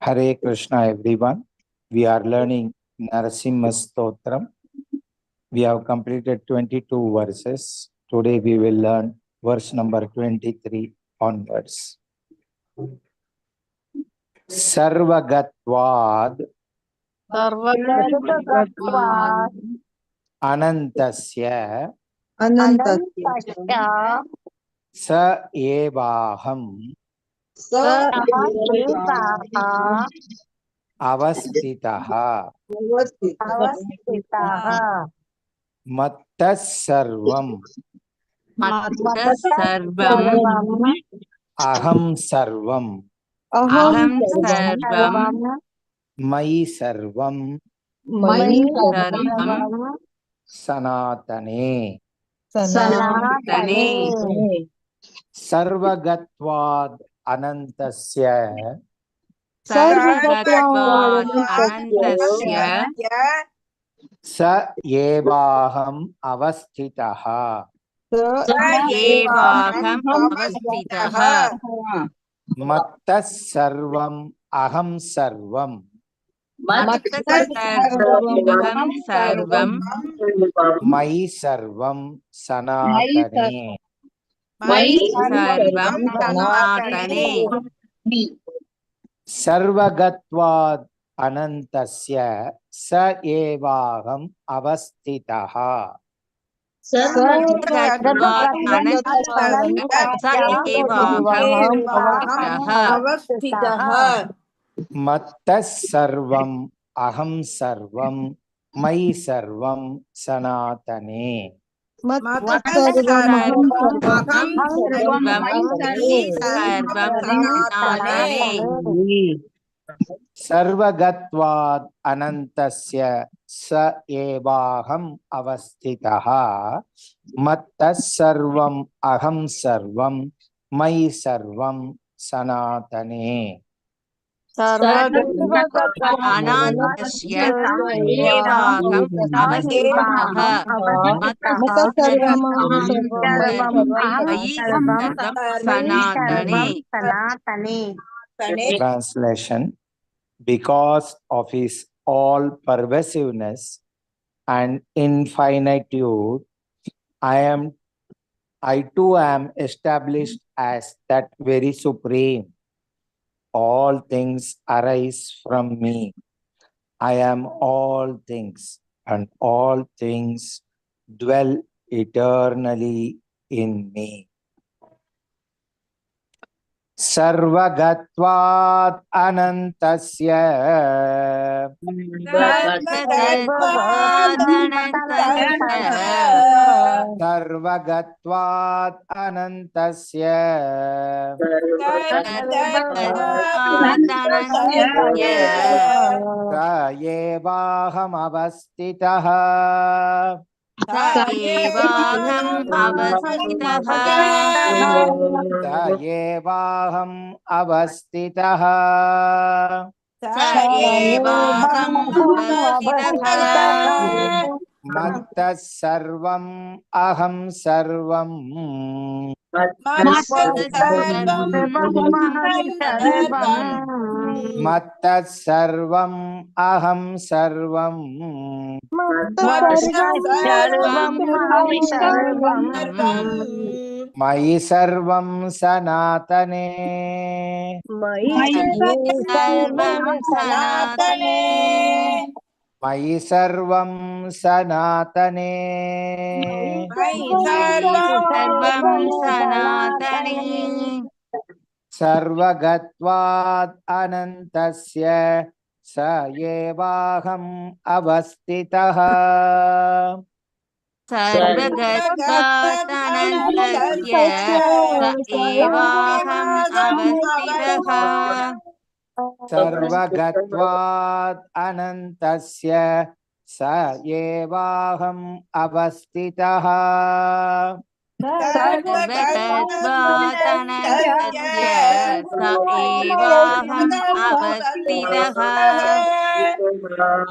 Hare Krishna everyone. We are learning Narasimha Stotram. We have completed 22 verses. Today we will learn verse number 23 onwards. Sarvagatvad Anantasya Sa Evaham Avastitaha Mattasarvam Aham Sarvam Mai Sarvam Sanatane. Sarvagatvad Anantasya Sa Evaham Avastitaha Mattas Sarvam Aham Sarvam Mai Sarvam Sanatane. Sarvagatvad Anantasya Sa Evaham Avastitaha Mattas Sarvam Aham Sarvam Mai Sarvam Sanatane. Sarvagatvad Anantasya Sa Evaham Avastitaha Mattas Sarvam Aham Sarvam Mai Sarvam Sanatane. Translation. Because of his all-pervasiveness and infinitude, I too am established as that very supreme. All things arise from me. I am all things, and all things dwell eternally in me. Sarvagatvat Anantasya Sarvagatvat Anantasya Sa Evaham Avastitaha Sa Evaham Avastitaha Mattas Sarvam Aham Sarvam Mattas Sarvam Aham Sarvam Mai Sarvam Sanatane. Mai Sarvam Sanatane. Sarvagatvat Anantasya Sa Evaham Avastitaha Sarvagatvat Anantasya Sa Evaham Avastitaha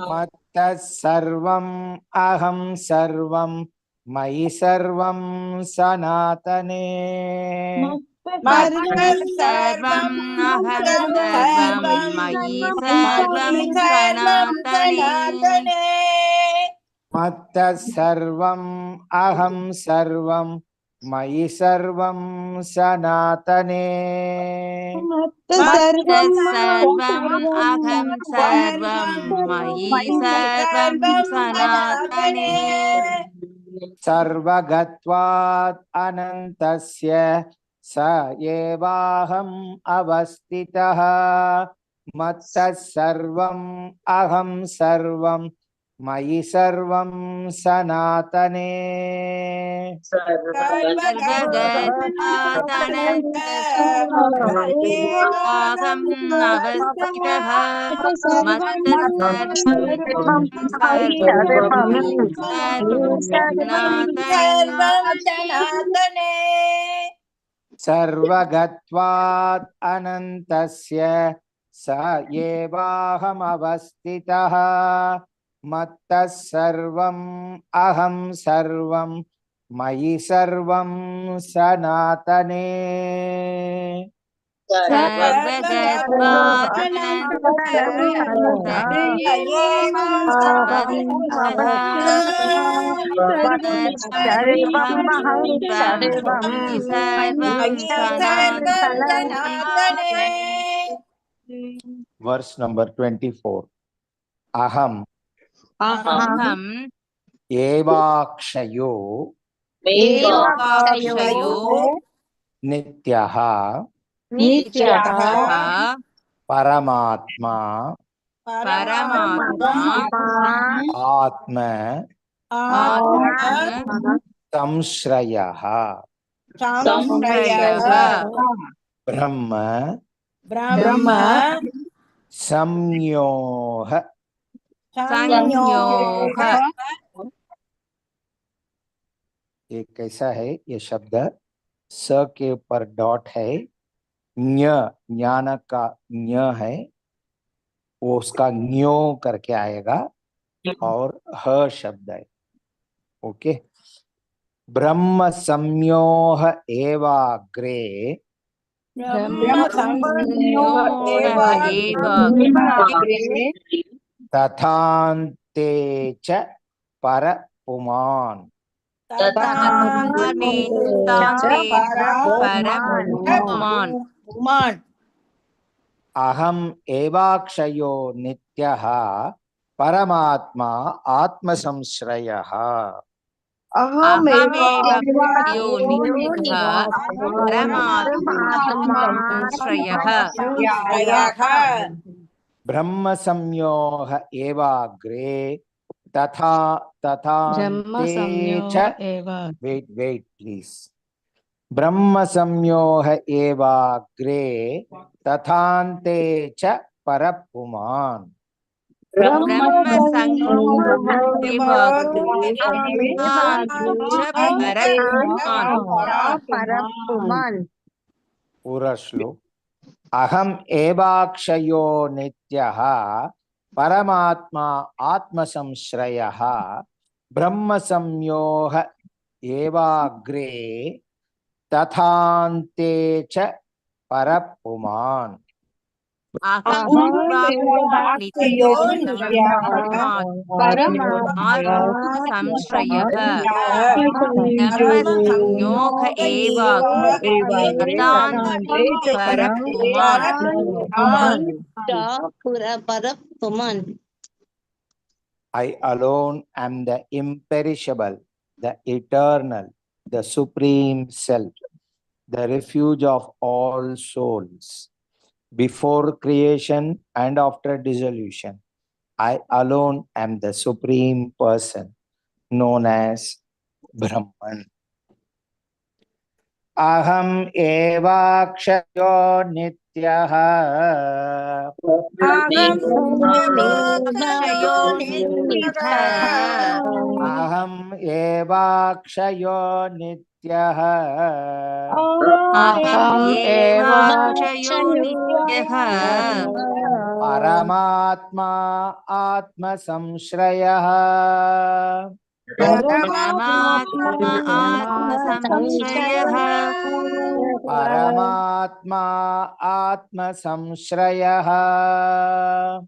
Mattas Sarvam Aham Sarvam Mai Sarvam Sanatane. मयि सर्वं सनातने मत्तः सर्वम् अहं सर्वं मयि सर्वं सनातने मत्तः सर्वम् अहं सर्वं मयि सर्वं सनातने सर्वगत्वात् अनन्तस्य स एवाहम् अवस्थितः मत्तः सर्वम् अहं सर्वं मयि सर्वं सनातने सर्वगतादनन्तस्याहम् अवस्थितः मत्तः सर्वं सर्वं सनातने सर्वगत्वात् अनन्तस्य स एवाहमवस्थितः मत्तः सर्वम् अहं सर्वं मयि सर्वं सनातने Verse number 24. Aham evakshayo nityaha paramatma atma samshrayaha brahma samyoha ये कैसा है ये शब्द स के ऊपर डॉट है ज्ञान का ज्ञ है वो उसका ज्ञो करके आएगा और ह शब्द है ओके ब्रह्म संयोह एवाग्रे तथान्ते च पर पुमान् अहम एवाक्षयो नित्यः परमात्मा आत्मसंश्रयः ब्रह्म संयोह एवाग्रे तथा तथान्ते च वेट प्लीज ब्रह्म संयोह एवाग्रे तथान्ते च परपुमान् पूरा श्लोक अहम एवाक्षयो नित्यः परमात्मा आत्मसंश्रयः ब्रह्म संयोह एवाग्रे तथान्ते च परपुमान् I alone am the imperishable, the eternal, the supreme self, the refuge of all souls. Before creation and after dissolution, I alone am the supreme person known as Brahman. Aham evakshayo nityah. Aham evakshayo nityah. Paramatma atma samshrayah. परमात्मा आत्मसंश्रयः परमात्मा आत्मसंश्रयः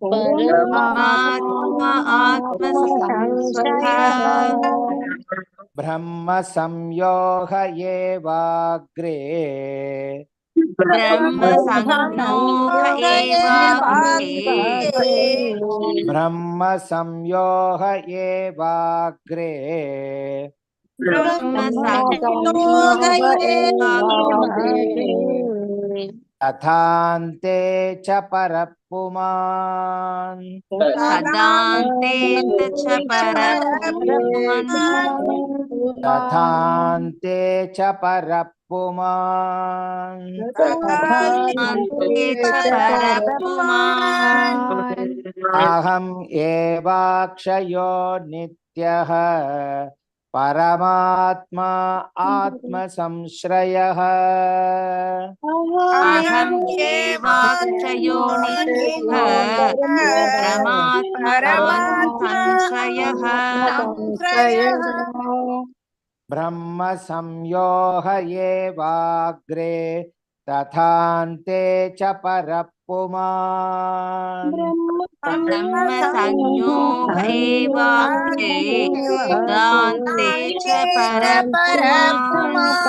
परमात्मा आत्मसंश्रयः ब्रह्म संयोग एवाग्रे ब्रह्म संयोग एवाग्रे ब्रह्म संयोग एवाग्रे ब्रह्म संयोग एवाग्रे तथान्ते च परपुमान् तदान्ते च परपुमान् तथान्ते च परपुमान् तदान्ते च परपुमान् अहम् एवाक्षयो नित्यः परमात्मा आत्मसंश्रयः अहम् एवाक्षयो नित्यः परमात्मा आत्मसंश्रयः ब्रह्म संयोग एवाग्रे तथान्ते च परपुमान् ब्रह्म संयोग एवाग्रे तदान्ते च परपुमान्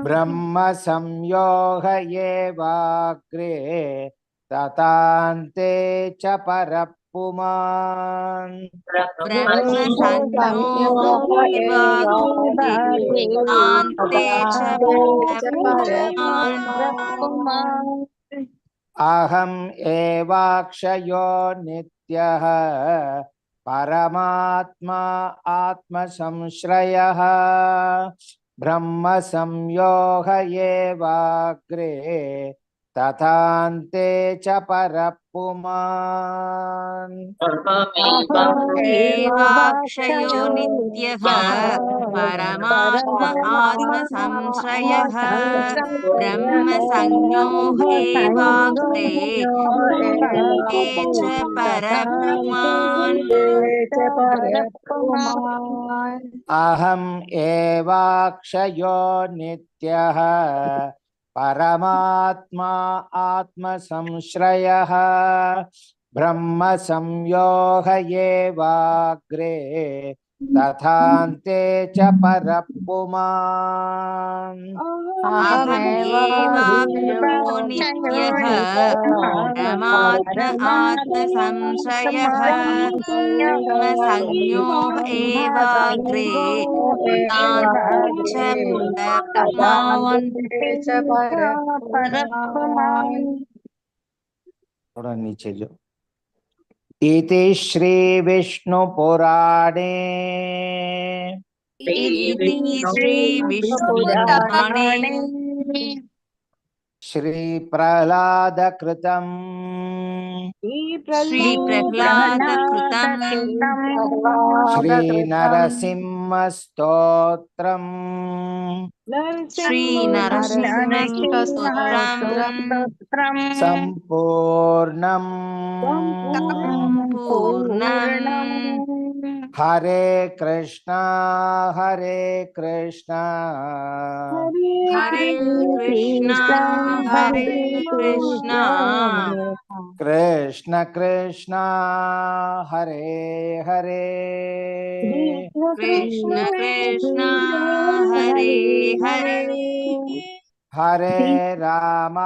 ब्रह्म संयोग एवाग्रे तथान्ते च परपुमान् ब्रह्म संयोग एवाग्रे तदान्ते च परपुमान् अहम् एवाक्षयो नित्यः परमात्मा आत्मसंश्रयः ब्रह्म संयोग एवाग्रे तथान्ते च परपुमान् एवाक्षयो नित्यः परमात्मा आत्मसंश्रयः ब्रह्म संयोग एवाग्रे तदान्ते च परपुमान् अहम् एवाक्षयो नित्यः परमात्मा आत्मसंश्रयः ब्रह्म संयोग एवाग्रे तथान्ते च परपुमान् अहम् एवाक्षयो नित्यः परमात्मा आत्मसंश्रयः ब्रह्म संयोग एवाग्रे तदान्ते च परपुमान् थोड़ा नीचे जो इति श्री विष्णु पुराणे इति श्री विष्णुपुराणे श्री प्रह्लाद कृतं श्री प्रह्लाद कृतं श्री नरसिंह स्तोत्रम् श्री नरसिंह स्तोत्रम् संपूर्णम् पूर्णम् हरे कृष्णा हरे कृष्णा हरे कृष्णा हरे कृष्णा कृष्ण कृष्ण हरे हरे कृष्ण कृष्ण हरे हरे हरे राम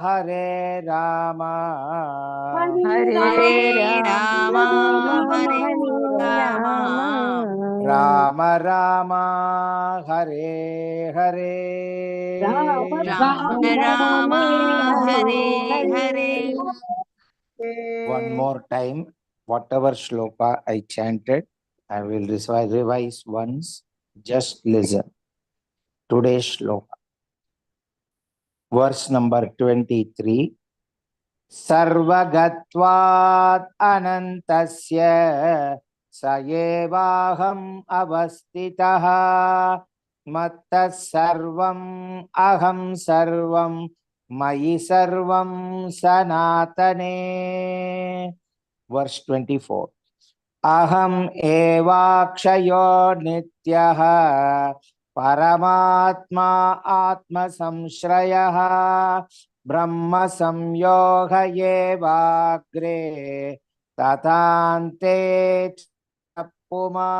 हरे राम हरे राम हरे Ram Ram Ram Hare Hare Ram Ram Hare Hare One more time, whatever shloka I chanted, I will revise once. Just listen. Today's shloka. Verse number 23. Sarvagatvat anantasya sayevaham avastitaha mattas sarvam aham sarvam mayi sarvam sanatane. Verse 24. अहम् एवाक्षयो नित्यः परमात्मा आत्मसंश्रयः ब्रह्म संयोग एवाग्रे तथान्ते च पुमा।